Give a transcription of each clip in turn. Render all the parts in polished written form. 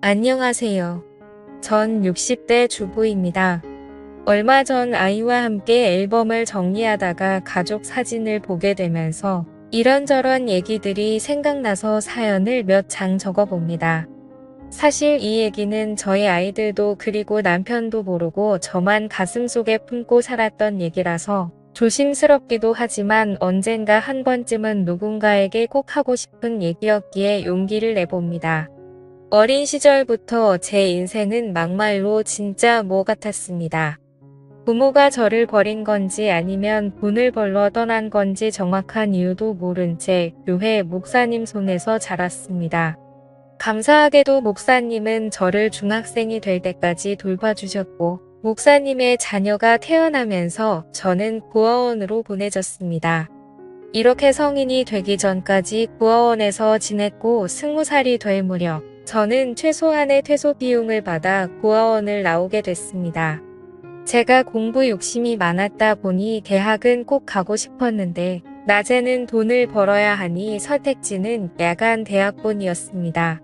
안녕하세요. 전 60대 주부입니다. 얼마 전 아이와 함께 앨범을 정리하다가 가족 사진을 보게 되면서 이런저런 얘기들이 생각나서 사연을 몇 장 적어봅니다. 사실 이 얘기는 저희 아이들도 그리고 남편도 모르고 저만 가슴속에 품고 살았던 얘기라서 조심스럽기도 하지만 언젠가 한 번쯤은 누군가에게 꼭 하고 싶은 얘기였기에 용기를 내봅니다. 어린 시절부터 제 인생은 막말로 진짜 뭐 같았습니다. 부모가 저를 버린 건지 아니면 돈을 벌러 떠난 건지 정확한 이유도 모른 채 교회 목사님 손에서 자랐습니다. 감사하게도 목사님은 저를 중학생이 될 때까지 돌봐주셨고, 목사님의 자녀가 태어나면서 저는 고아원으로 보내졌습니다. 이렇게 성인이 되기 전까지 고아원에서 지냈고 20살이 될 무렵 저는 최소한의 퇴소 비용을 받아 고아원을 나오게 됐습니다. 제가 공부 욕심이 많았다 보니 대학은 꼭 가고 싶었는데 낮에는 돈을 벌어야 하니 선택지는 야간 대학원이었습니다.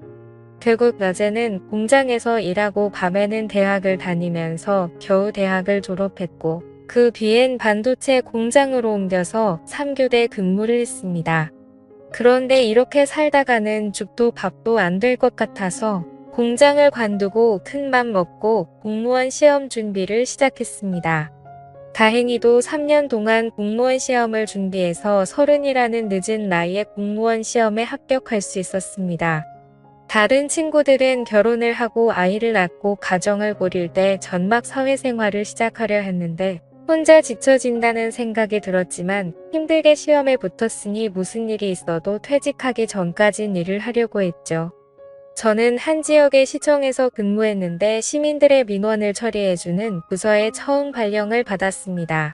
결국 낮에는 공장에서 일하고 밤에는 대학을 다니면서 겨우 대학을 졸업했고 그 뒤엔 반도체 공장으로 옮겨서 3교대 근무를 했습니다. 그런데 이렇게 살다가는 죽도 밥도 안 될 것 같아서 공장을 관두고 큰맘 먹고 공무원 시험 준비를 시작했습니다. 다행히도 3년 동안 공무원 시험을 준비해서 30이라는 늦은 나이에 공무원 시험에 합격할 수 있었습니다. 다른 친구들은 결혼을 하고 아이를 낳고 가정을 꾸릴 때 전막 사회생활을 시작하려 했는데 혼자 지쳐진다는 생각이 들었지만 힘들게 시험에 붙었으니 무슨 일이 있어도 퇴직하기 전까진 일을 하려고 했죠. 저는 한 지역의 시청에서 근무했는데 시민들의 민원을 처리해주는 부서에 처음 발령을 받았습니다.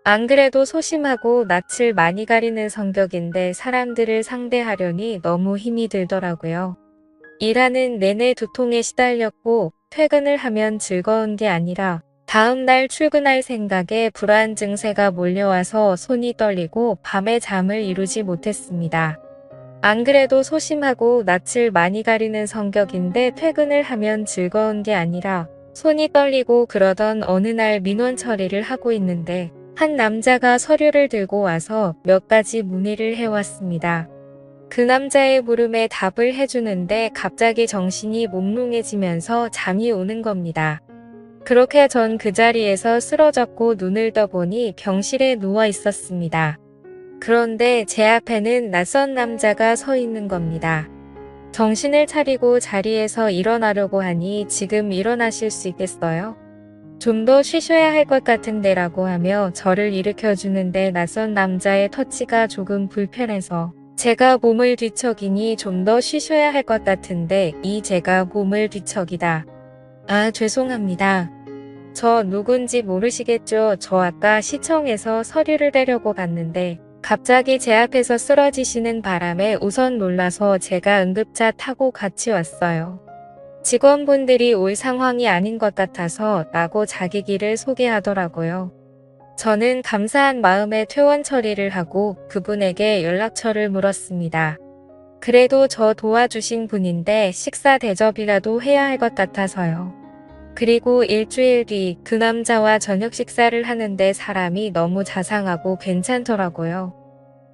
안 그래도 소심하고 낯을 많이 가리는 성격인데 사람들을 상대하려니 너무 힘이 들더라고요. 일하는 내내 두통에 시달렸고 퇴근을 하면 즐거운 게 아니라 다음 날 출근할 생각에 불안 증세가 몰려와서 손이 떨리고 밤에 잠을 이루지 못했습니다. 안 그래도 소심하고 낯을 많이 가리는 성격인데 퇴근을 하면 즐거운 게 아니라 손이 떨리고 그러던 어느 날 민원 처리를 하고 있는데 한 남자가 서류를 들고 와서 몇 가지 문의를 해왔습니다. 그 남자의 물음에 답을 해주는데 갑자기 정신이 몽롱해지면서 잠이 오는 겁니다. 그렇게 전 그 자리에서 쓰러졌고 눈을 떠보니 병실에 누워 있었습니다. 그런데 제 앞에는 낯선 남자가 서 있는 겁니다. 정신을 차리고 자리에서 일어나려고 하니 지금 일어나실 수 있겠어요? 좀 더 쉬셔야 할 것 같은데 라고 하며 저를 일으켜주는데 낯선 남자의 터치가 조금 불편해서 제가 몸을 뒤척이니 좀 더 쉬셔야 할 것 같은데 제가 몸을 뒤척이다. 아, 죄송합니다. 저 누군지 모르시겠죠? 저 아까 시청에서 서류를 떼려고 갔는데 갑자기 제 앞에서 쓰러지시는 바람에 우선 놀라서 제가 응급차 타고 같이 왔어요. 직원분들이 올 상황이 아닌 것 같아서 라고 자기 길을 소개하더라고요. 저는 감사한 마음에 퇴원 처리를 하고 그분에게 연락처를 물었습니다. 그래도 저 도와주신 분인데 식사 대접이라도 해야 할 것 같아서요. 그리고 일주일 뒤 그 남자와 저녁 식사를 하는데 사람이 너무 자상하고 괜찮더라고요.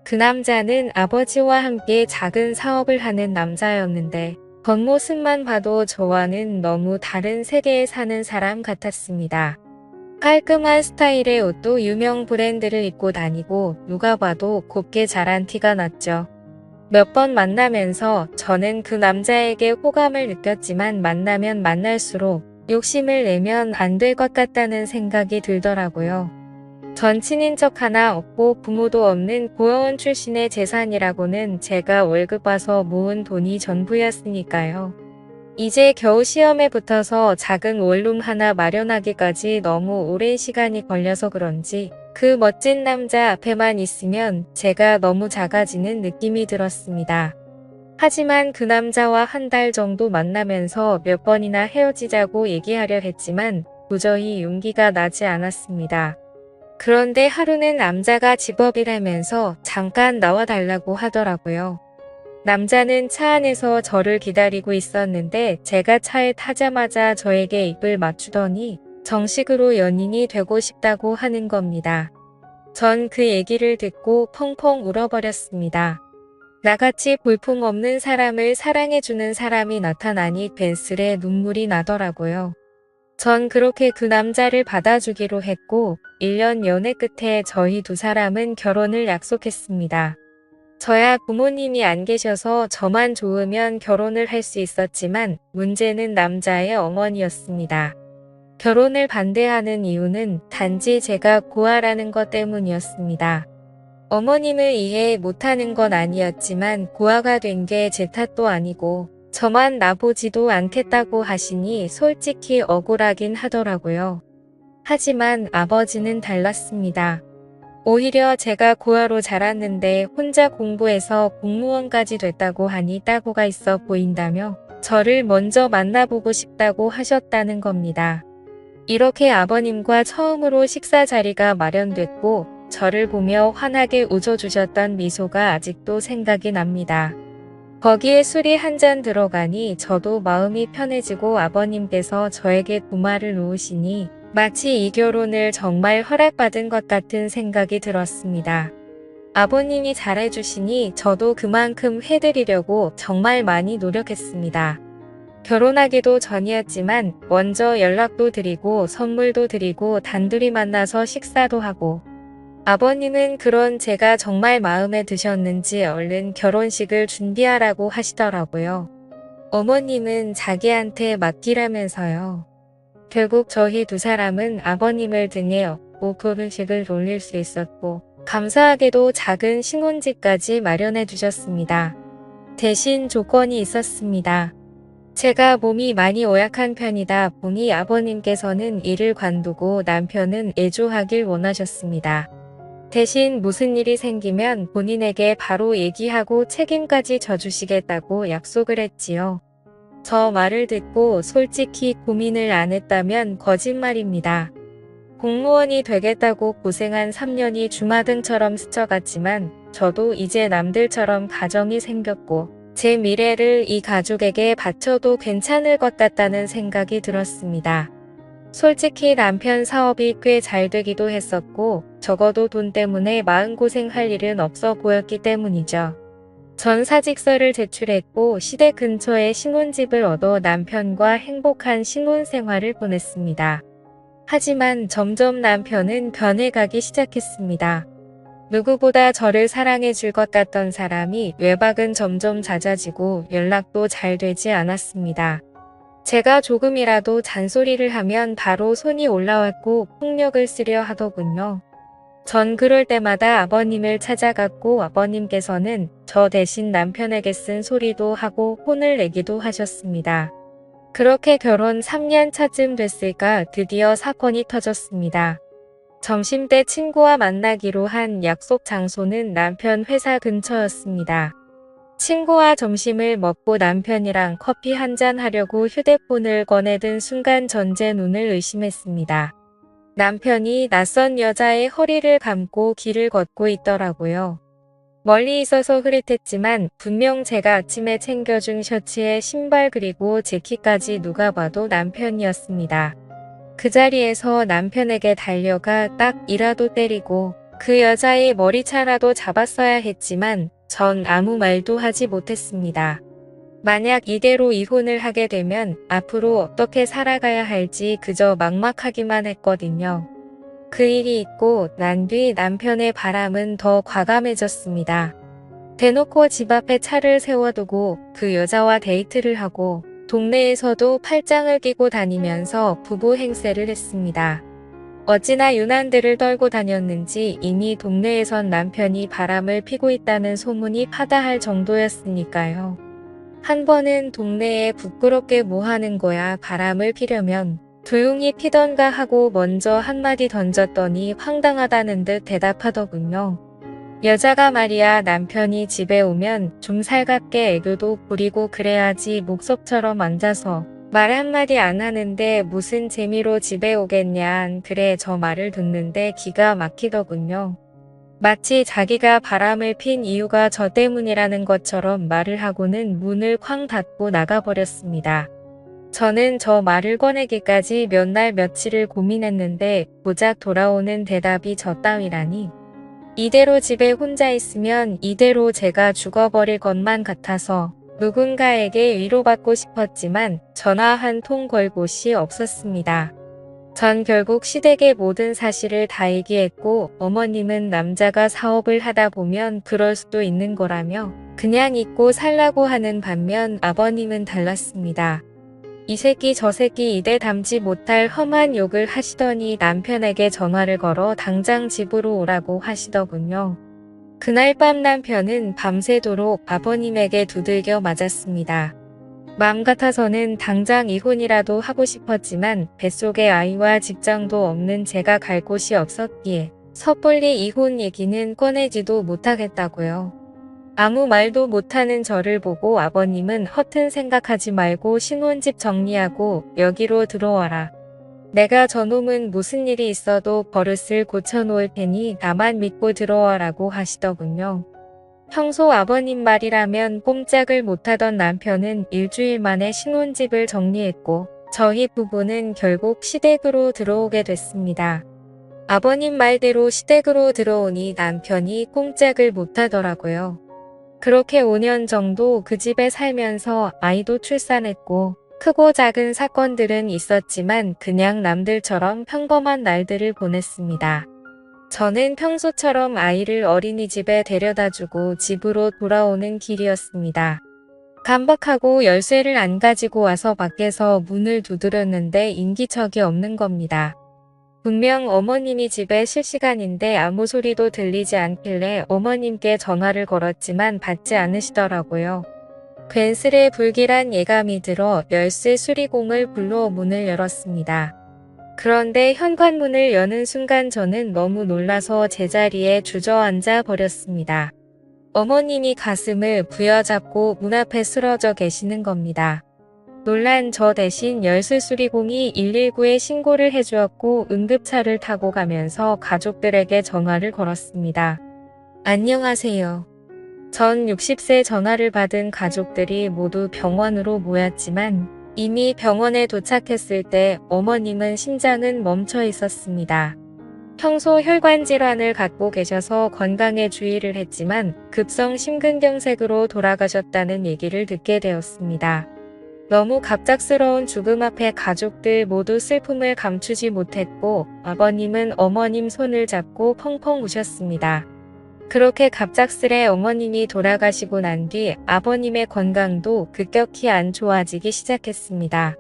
그 남자는 아버지와 함께 작은 사업을 하는 남자였는데 겉모습만 봐도 저와는 너무 다른 세계에 사는 사람 같았습니다. 깔끔한 스타일의 옷도 유명 브랜드를 입고 다니고 누가 봐도 곱게 자란 티가 났죠. 몇 번 만나면서 저는 그 남자에게 호감을 느꼈지만 만나면 만날수록 욕심을 내면 안 될 것 같다는 생각이 들더라고요. 전 친인척 하나 없고 부모도 없는 고아원 출신의 재산이라고는 제가 월급 와서 모은 돈이 전부였으니까요. 이제 겨우 시험에 붙어서 작은 원룸 하나 마련하기까지 너무 오랜 시간이 걸려서 그런지 그 멋진 남자 앞에만 있으면 제가 너무 작아지는 느낌이 들었습니다. 하지만 그 남자와 한 달 정도 만나면서 몇 번이나 헤어지자고 얘기하려 했지만 도저히 용기가 나지 않았습니다. 그런데 하루는 남자가 집업이라면서 잠깐 나와달라고 하더라고요. 남자는 차 안에서 저를 기다리고 있었는데 제가 차에 타자마자 저에게 입을 맞추더니 정식으로 연인이 되고 싶다고 하는 겁니다. 전 그 얘기를 듣고 펑펑 울어버렸습니다. 나같이 볼품없는 사람을 사랑해주는 사람이 나타나니 괜스레 눈물이 나더라고요. 전 그렇게 그 남자를 받아주기로 했고 1년 연애 끝에 저희 두 사람은 결혼을 약속했습니다. 저야 부모님이 안 계셔서 저만 좋으면 결혼을 할 수 있었지만 문제는 남자의 어머니였습니다. 결혼을 반대하는 이유는 단지 제가 고아라는 것 때문이었습니다. 어머님을 이해 못하는 건 아니었지만 고아가 된 게 제 탓도 아니고 저만 나보지도 않겠다고 하시니 솔직히 억울하긴 하더라고요. 하지만 아버지는 달랐습니다. 오히려 제가 고아로 자랐는데 혼자 공부해서 공무원까지 됐다고 하니 따고가 있어 보인다며 저를 먼저 만나보고 싶다고 하셨다는 겁니다. 이렇게 아버님과 처음으로 식사 자리가 마련됐고 저를 보며 환하게 웃어주셨던 미소가 아직도 생각이 납니다. 거기에 술이 한 잔 들어가니 저도 마음이 편해지고 아버님께서 저에게 도마를 놓으시니 마치 이 결혼을 정말 허락받은 것 같은 생각이 들었습니다. 아버님이 잘해주시니 저도 그만큼 해드리려고 정말 많이 노력했습니다. 결혼하기도 전이었지만 먼저 연락도 드리고 선물도 드리고 단둘이 만나서 식사도 하고 아버님은 그런 제가 정말 마음에 드셨는지 얼른 결혼식을 준비하라고 하시더라고요. 어머님은 자기한테 맡기라면서요. 결국 저희 두 사람은 아버님을 등에 업고 결혼식을 올릴 수 있었고 감사하게도 작은 신혼집까지 마련해 주셨습니다. 대신 조건이 있었습니다. 제가 몸이 많이 오약한 편이다 보니 아버님께서는 일을 관두고 남편은 애조하길 원하셨습니다. 대신 무슨 일이 생기면 본인에게 바로 얘기하고 책임까지 져주시겠다고 약속을 했지요. 저 말을 듣고 솔직히 고민을 안 했다면 거짓말입니다. 공무원이 되겠다고 고생한 3년이 주마등처럼 스쳐갔지만 저도 이제 남들처럼 가정이 생겼고 제 미래를 이 가족에게 바쳐도 괜찮을 것 같다는 생각이 들었습니다. 솔직히 남편 사업이 꽤 잘 되기도 했었고 적어도 돈 때문에 마음고생할 일은 없어 보였기 때문이죠. 전 사직서를 제출했고 시댁 근처에 신혼집을 얻어 남편과 행복한 신혼생활을 보냈습니다. 하지만 점점 남편은 변해가기 시작했습니다. 누구보다 저를 사랑해 줄 것 같던 사람이 외박은 점점 잦아지고 연락도 잘 되지 않았습니다. 제가 조금이라도 잔소리를 하면 바로 손이 올라왔고 폭력을 쓰려 하더군요. 전 그럴 때마다 아버님을 찾아갔고 아버님께서는 저 대신 남편에게 쓴 소리도 하고 혼을 내기도 하셨습니다. 그렇게 결혼 3년 차쯤 됐을까 드디어 사건이 터졌습니다. 점심때 친구와 만나기로 한 약속 장소는 남편 회사 근처였습니다. 친구와 점심을 먹고 남편이랑 커피 한잔 하려고 휴대폰을 꺼내든 순간 전 제 눈을 의심했습니다. 남편이 낯선 여자의 허리를 감고 길을 걷고 있더라고요. 멀리 있어서 흐릿했지만 분명 제가 아침에 챙겨준 셔츠에 신발 그리고 제 키까지 누가 봐도 남편이었습니다. 그 자리에서 남편에게 달려가 딱이라도 때리고 그 여자의 머리차라도 잡았어야 했지만 전 아무 말도 하지 못했습니다. 만약 이대로 이혼을 하게 되면 앞으로 어떻게 살아가야 할지 그저 막막하기만 했거든요. 그 일이 있고 난 뒤 남편의 바람은 더 과감해졌습니다. 대놓고 집 앞에 차를 세워두고 그 여자와 데이트를 하고 동네에서도 팔짱을 끼고 다니면서 부부 행세를 했습니다. 어찌나 유난들을 떨고 다녔는지 이미 동네에선 남편이 바람을 피고 있다는 소문이 파다할 정도였으니까요. 한 번은 동네에 부끄럽게 뭐 하는 거야 바람을 피려면 조용히 피던가 하고 먼저 한마디 던졌더니 황당하다는 듯 대답하더군요. 여자가 말이야 남편이 집에 오면 좀 살갑게 애교도 부리고 그래야지 목석처럼 앉아서 말 한마디 안 하는데 무슨 재미로 집에 오겠냐. 그래 저 말을 듣는데 기가 막히더군요. 마치 자기가 바람을 핀 이유가 저 때문이라는 것처럼 말을 하고는 문을 쾅 닫고 나가버렸습니다. 저는 저 말을 꺼내기까지 몇 날 며칠을 고민했는데 고작 돌아오는 대답이 저 따위라니. 이대로 집에 혼자 있으면 이대로 제가 죽어버릴 것만 같아서 누군가에게 위로받고 싶었지만 전화 한 통 걸 곳이 없었습니다. 전 결국 시댁의 모든 사실을 다 얘기했고 어머님은 남자가 사업을 하다 보면 그럴 수도 있는 거라며 그냥 잊고 살라고 하는 반면 아버님은 달랐습니다. 이 새끼 저 새끼 이대 담지 못할 험한 욕을 하시더니 남편에게 전화를 걸어 당장 집으로 오라고 하시더군요. 그날 밤 남편은 밤새도록 아버님에게 두들겨 맞았습니다. 마음 같아서는 당장 이혼이라도 하고 싶었지만 뱃속에 아이와 직장도 없는 제가 갈 곳이 없었기에 섣불리 이혼 얘기는 꺼내지도 못하겠다고요. 아무 말도 못하는 저를 보고 아버님은 허튼 생각하지 말고 신혼집 정리하고 여기로 들어와라. 내가 저놈은 무슨 일이 있어도 버릇을 고쳐놓을 테니 나만 믿고 들어와라고 하시더군요. 평소 아버님 말이라면 꼼짝을 못하던 남편은 일주일 만에 신혼집을 정리했고 저희 부부는 결국 시댁으로 들어오게 됐습니다. 아버님 말대로 시댁으로 들어오니 남편이 꼼짝을 못하더라고요. 그렇게 5년 정도 그 집에 살면서 아이도 출산했고 크고 작은 사건들은 있었지만 그냥 남들처럼 평범한 날들을 보냈습니다. 저는 평소처럼 아이를 어린이집에 데려다주고 집으로 돌아오는 길이었습니다. 깜박하고 열쇠를 안 가지고 와서 밖에서 문을 두드렸는데 인기척이 없는 겁니다. 분명 어머님이 집에 실시간인데 아무 소리도 들리지 않길래 어머님께 전화를 걸었지만 받지 않으시더라고요. 괜스레 불길한 예감이 들어 열쇠 수리공을 불러 문을 열었습니다. 그런데 현관문을 여는 순간 저는 너무 놀라서 제자리에 주저앉아 버렸습니다. 어머님이 가슴을 부여잡고 문 앞에 쓰러져 계시는 겁니다. 놀란 저 대신 열쇠 수리공이 119에 신고를 해주었고 응급차를 타고 가면서 가족들에게 전화를 걸었습니다. 안녕하세요. 전 60세 전화를 받은 가족들이 모두 병원으로 모였지만 이미 병원에 도착했을 때 어머님은 심장은 멈춰 있었습니다. 평소 혈관 질환을 갖고 계셔서 건강에 주의를 했지만 급성 심근경색으로 돌아가셨다는 얘기를 듣게 되었습니다. 너무 갑작스러운 죽음 앞에 가족들 모두 슬픔을 감추지 못했고 아버님은 어머님 손을 잡고 펑펑 우셨습니다. 그렇게 갑작스레 어머님이 돌아가시고 난 뒤 아버님의 건강도 급격히 안 좋아지기 시작했습니다.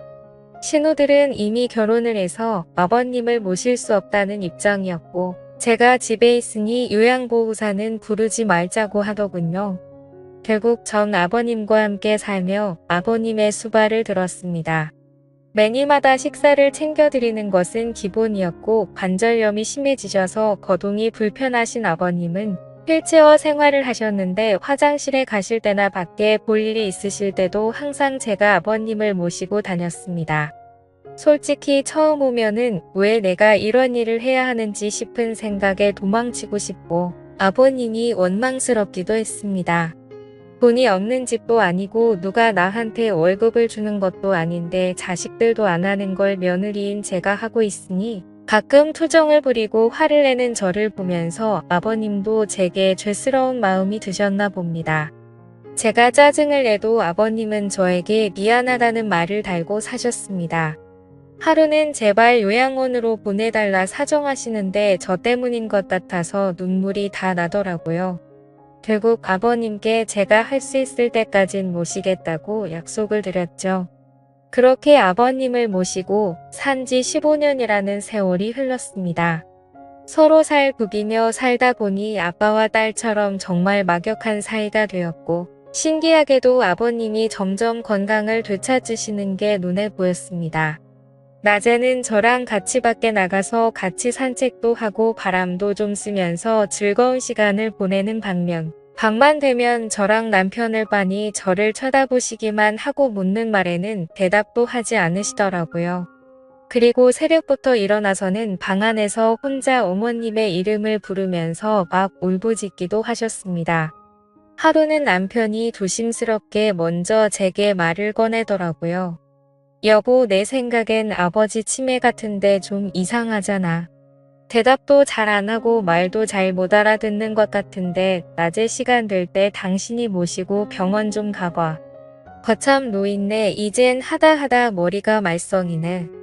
신우들은 이미 결혼을 해서 아버님을 모실 수 없다는 입장이었고 제가 집에 있으니 요양보호사는 부르지 말자고 하더군요. 결국 전 아버님과 함께 살며 아버님의 수발을 들었습니다. 매니마다 식사를 챙겨드리는 것은 기본이었고 관절염이 심해지셔서 거동이 불편하신 아버님은 휠체어 생활을 하셨는데 화장실에 가실 때나 밖에 볼 일이 있으실 때도 항상 제가 아버님을 모시고 다녔습니다. 솔직히 처음 오면은 왜 내가 이런 일을 해야 하는지 싶은 생각에 도망치고 싶고 아버님이 원망스럽기도 했습니다. 돈이 없는 집도 아니고 누가 나한테 월급을 주는 것도 아닌데 자식들도 안 하는 걸 며느리인 제가 하고 있으니 가끔 투정을 부리고 화를 내는 저를 보면서 아버님도 제게 죄스러운 마음이 드셨나 봅니다. 제가 짜증을 내도 아버님은 저에게 미안하다는 말을 달고 사셨습니다. 하루는 제발 요양원으로 보내달라 사정하시는데 저 때문인 것 같아서 눈물이 다 나더라고요. 결국 아버님께 제가 할 수 있을 때까진 모시겠다고 약속을 드렸죠. 그렇게 아버님을 모시고 산지 15년이라는 세월이 흘렀습니다. 서로 살 부비며 살다 보니 아빠와 딸처럼 정말 막역한 사이가 되었고 신기하게도 아버님이 점점 건강을 되찾으시는 게 눈에 보였습니다. 낮에는 저랑 같이 밖에 나가서 같이 산책도 하고 바람도 좀 쐬면서 즐거운 시간을 보내는 반면 밤만 되면 저랑 남편을 빤히 저를 쳐다보시기만 하고 묻는 말에는 대답도 하지 않으시더라고요. 그리고 새벽부터 일어나서는 방 안에서 혼자 어머님의 이름을 부르면서 막 울부짖기도 하셨습니다. 하루는 남편이 조심스럽게 먼저 제게 말을 꺼내더라고요. 여보, 내 생각엔 아버지 치매 같은데 좀 이상하잖아. 대답도 잘 안 하고 말도 잘 못 알아듣는 것 같은데 낮에 시간 될 때 당신이 모시고 병원 좀 가봐. 거참 노인네, 이젠 하다 머리가 말썽이네.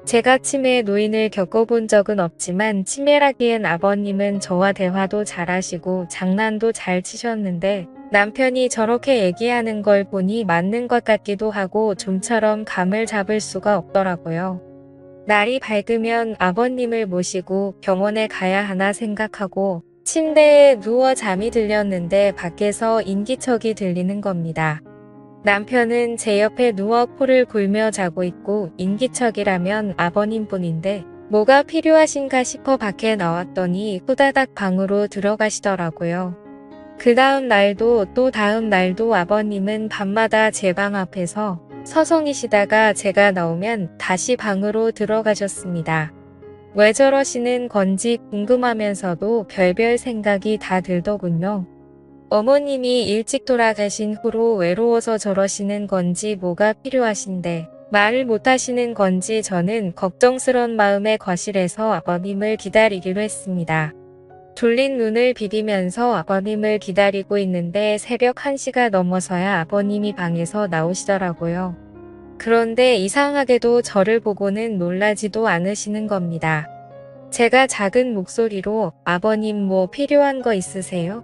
제가 치매 노인을 겪어본 적은 없지만 치매라기엔 아버님은 저와 대화도 잘하시고 장난도 잘 치셨는데 남편이 저렇게 얘기하는 걸 보니 맞는 것 같기도 하고 좀처럼 감을 잡을 수가 없더라고요. 날이 밝으면 아버님을 모시고 병원에 가야 하나 생각하고 침대에 누워 잠이 들렸는데 밖에서 인기척이 들리는 겁니다. 남편은 제 옆에 누워 코를 골며 자고 있고 인기척이라면 아버님뿐인데 뭐가 필요하신가 싶어 밖에 나왔더니 후다닥 방으로 들어가시더라고요. 그 다음 날도 또 다음 날도 아버님은 밤마다 제 방 앞에서 서성이시다가 제가 나오면 다시 방으로 들어가셨습니다. 왜 저러시는 건지 궁금하면서도 별별 생각이 다 들더군요. 어머님이 일찍 돌아가신 후로 외로워서 저러시는 건지 뭐가 필요하신데 말을 못하시는 건지 저는 걱정스런 마음에 거실에서 아버님을 기다리기로 했습니다. 졸린 눈을 비비면서 아버님을 기다리고 있는데 새벽 1시가 넘어서야 아버님이 방에서 나오시더라고요. 그런데 이상하게도 저를 보고는 놀라지도 않으시는 겁니다. 제가 작은 목소리로 아버님 뭐 필요한 거 있으세요?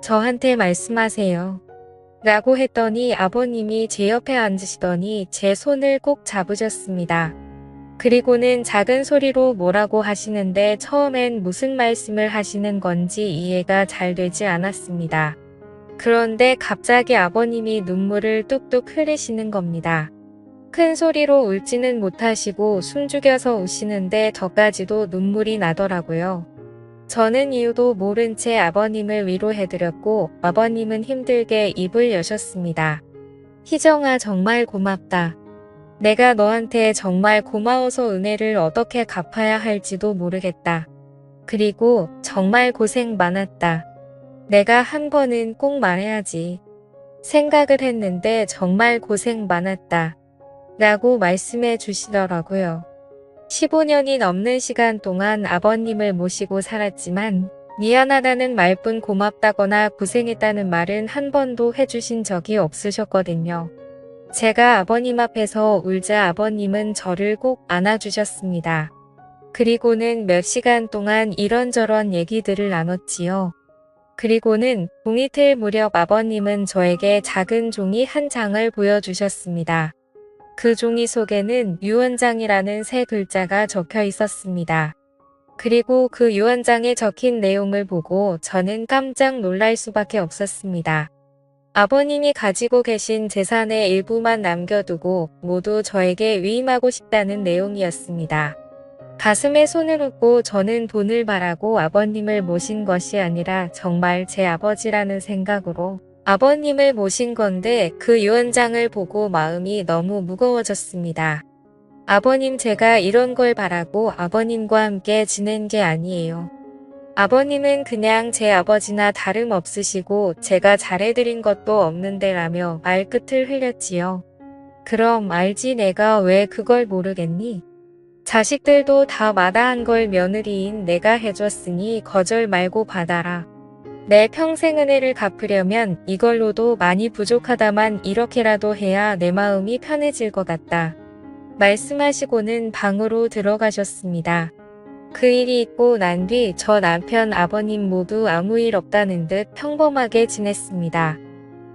저한테 말씀하세요. 라고 했더니 아버님이 제 옆에 앉으시더니 제 손을 꼭 잡으셨습니다. 그리고는 작은 소리로 뭐라고 하시는데 처음엔 무슨 말씀을 하시는 건지 이해가 잘 되지 않았습니다. 그런데 갑자기 아버님이 눈물을 뚝뚝 흘리시는 겁니다. 큰 소리로 울지는 못하시고 숨죽여서 우시는데 저까지도 눈물이 나더라고요. 저는 이유도 모른 채 아버님을 위로해드렸고 아버님은 힘들게 입을 여셨습니다. 희정아, 정말 고맙다. 내가 너한테 정말 고마워서 은혜를 어떻게 갚아야 할지도 모르겠다. 그리고 정말 고생 많았다. 내가 한 번은 꼭 말해야지. 생각을 했는데 정말 고생 많았다. 라고 말씀해 주시더라고요. 15년이 넘는 시간 동안 아버님을 모시고 살았지만 미안하다는 말뿐 고맙다거나 고생했다는 말은 한 번도 해주신 적이 없으셨거든요. 제가 아버님 앞에서 울자 아버님은 저를 꼭 안아주셨습니다. 그리고는 몇 시간 동안 이런저런 얘기들을 나눴지요. 그리고는 동이틀 무렵 아버님은 저에게 작은 종이 한 장을 보여주셨습니다. 그 종이 속에는 유언장이라는 세 글자가 적혀 있었습니다. 그리고 그 유언장에 적힌 내용을 보고 저는 깜짝 놀랄 수밖에 없었습니다. 아버님이 가지고 계신 재산의 일부만 남겨두고 모두 저에게 위임하고 싶다는 내용이었습니다. 가슴에 손을 얹고 저는 돈을 바라고 아버님을 모신 것이 아니라 정말 제 아버지라는 생각으로 아버님을 모신 건데 그 유언장을 보고 마음이 너무 무거워졌습니다. 아버님, 제가 이런 걸 바라고 아버님과 함께 지낸 게 아니에요. 아버님은 그냥 제 아버지나 다름없으시고 제가 잘해드린 것도 없는데 라며 말끝을 흘렸지요. 그럼 알지, 내가 왜 그걸 모르겠니? 자식들도 다 마다한 걸 며느리인 내가 해줬으니 거절 말고 받아라. 내 평생 은혜를 갚으려면 이걸로도 많이 부족하다만 이렇게라도 해야 내 마음이 편해질 것 같다. 말씀하시고는 방으로 들어가셨습니다. 그 일이 있고 난 뒤 저 남편 아버님 모두 아무 일 없다는 듯 평범하게 지냈습니다.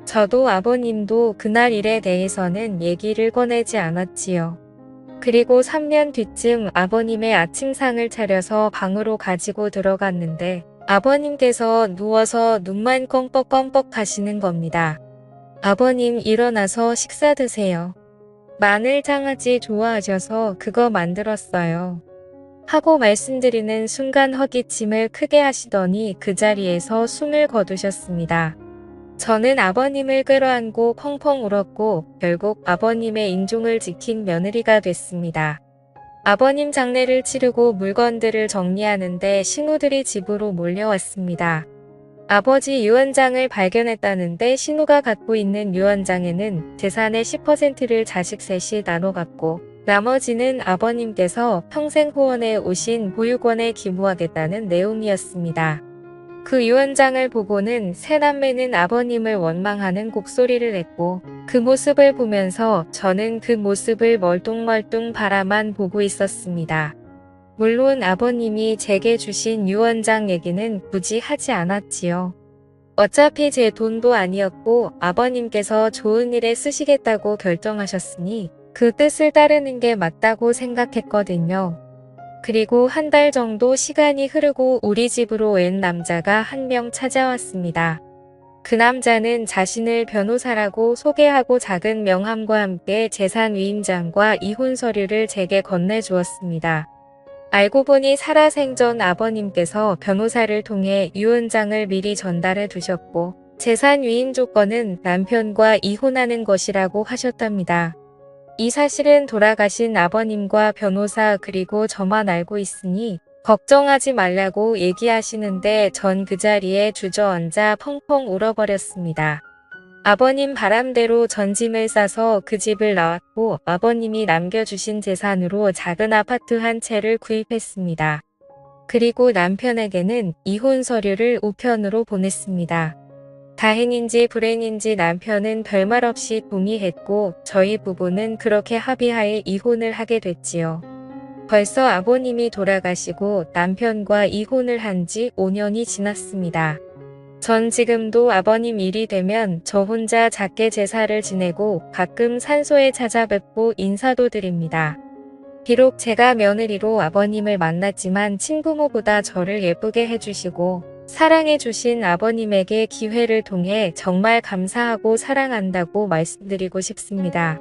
저도 아버님도 그날 일에 대해서는 얘기를 꺼내지 않았지요. 그리고 3년 뒤쯤 아버님의 아침상을 차려서 방으로 가지고 들어갔는데 아버님께서 누워서 눈만 껌뻑껌뻑 하시는 겁니다. 아버님, 일어나서 식사 드세요. 마늘 장아찌 좋아하셔서 그거 만들었어요. 하고 말씀드리는 순간 헛기침을 크게 하시더니 그 자리에서 숨을 거두셨습니다. 저는 아버님을 끌어안고 펑펑 울었고 결국 아버님의 인종을 지킨 며느리가 됐습니다. 아버님 장례를 치르고 물건들을 정리하는데 신우들이 집으로 몰려왔습니다. 아버지 유언장을 발견했다는데 신우가 갖고 있는 유언장에는 재산의 10%를 자식 셋이 나눠 갖고 나머지는 아버님께서 평생 후원해 오신 보육원에 기부하겠다는 내용이었습니다. 그 유언장을 보고는 세 남매는 아버님을 원망하는 곡소리를 냈고 그 모습을 보면서 저는 그 모습을 멀뚱멀뚱 바라만 보고 있었습니다. 물론 아버님이 제게 주신 유언장 얘기는 굳이 하지 않았지요. 어차피 제 돈도 아니었고 아버님께서 좋은 일에 쓰시겠다고 결정하셨으니 그 뜻을 따르는 게 맞다고 생각했거든요. 그리고 한 달 정도 시간이 흐르고 우리 집으로 웬 남자가 한 명 찾아왔습니다. 그 남자는 자신을 변호사라고 소개하고 작은 명함과 함께 재산 위임장과 이혼 서류를 제게 건네주었습니다. 알고 보니 살아생전 아버님께서 변호사를 통해 유언장을 미리 전달해 두셨고 재산 위임 조건은 남편과 이혼하는 것이라고 하셨답니다. 이 사실은 돌아가신 아버님과 변호사 그리고 저만 알고 있으니 걱정하지 말라고 얘기하시는데 전 그 자리에 주저앉아 펑펑 울어버렸습니다. 아버님 바람대로 전 짐을 싸서 그 집을 나왔고 아버님이 남겨주신 재산으로 작은 아파트 한 채를 구입했습니다. 그리고 남편에게는 이혼 서류를 우편으로 보냈습니다. 다행인지 불행인지 남편은 별말 없이 동의했고 저희 부부는 그렇게 합의하에 이혼을 하게 됐지요. 벌써 아버님이 돌아가시고 남편과 이혼을 한 지 5년이 지났습니다. 전 지금도 아버님 일이 되면 저 혼자 작게 제사를 지내고 가끔 산소에 찾아뵙고 인사도 드립니다. 비록 제가 며느리로 아버님을 만났지만 친부모보다 저를 예쁘게 해주시고 사랑해주신 아버님에게 기회를 통해 정말 감사하고 사랑한다고 말씀드리고 싶습니다.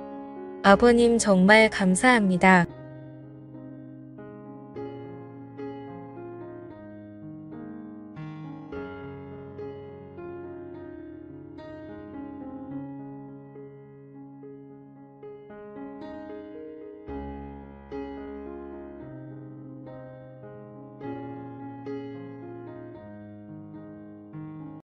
아버님 정말 감사합니다.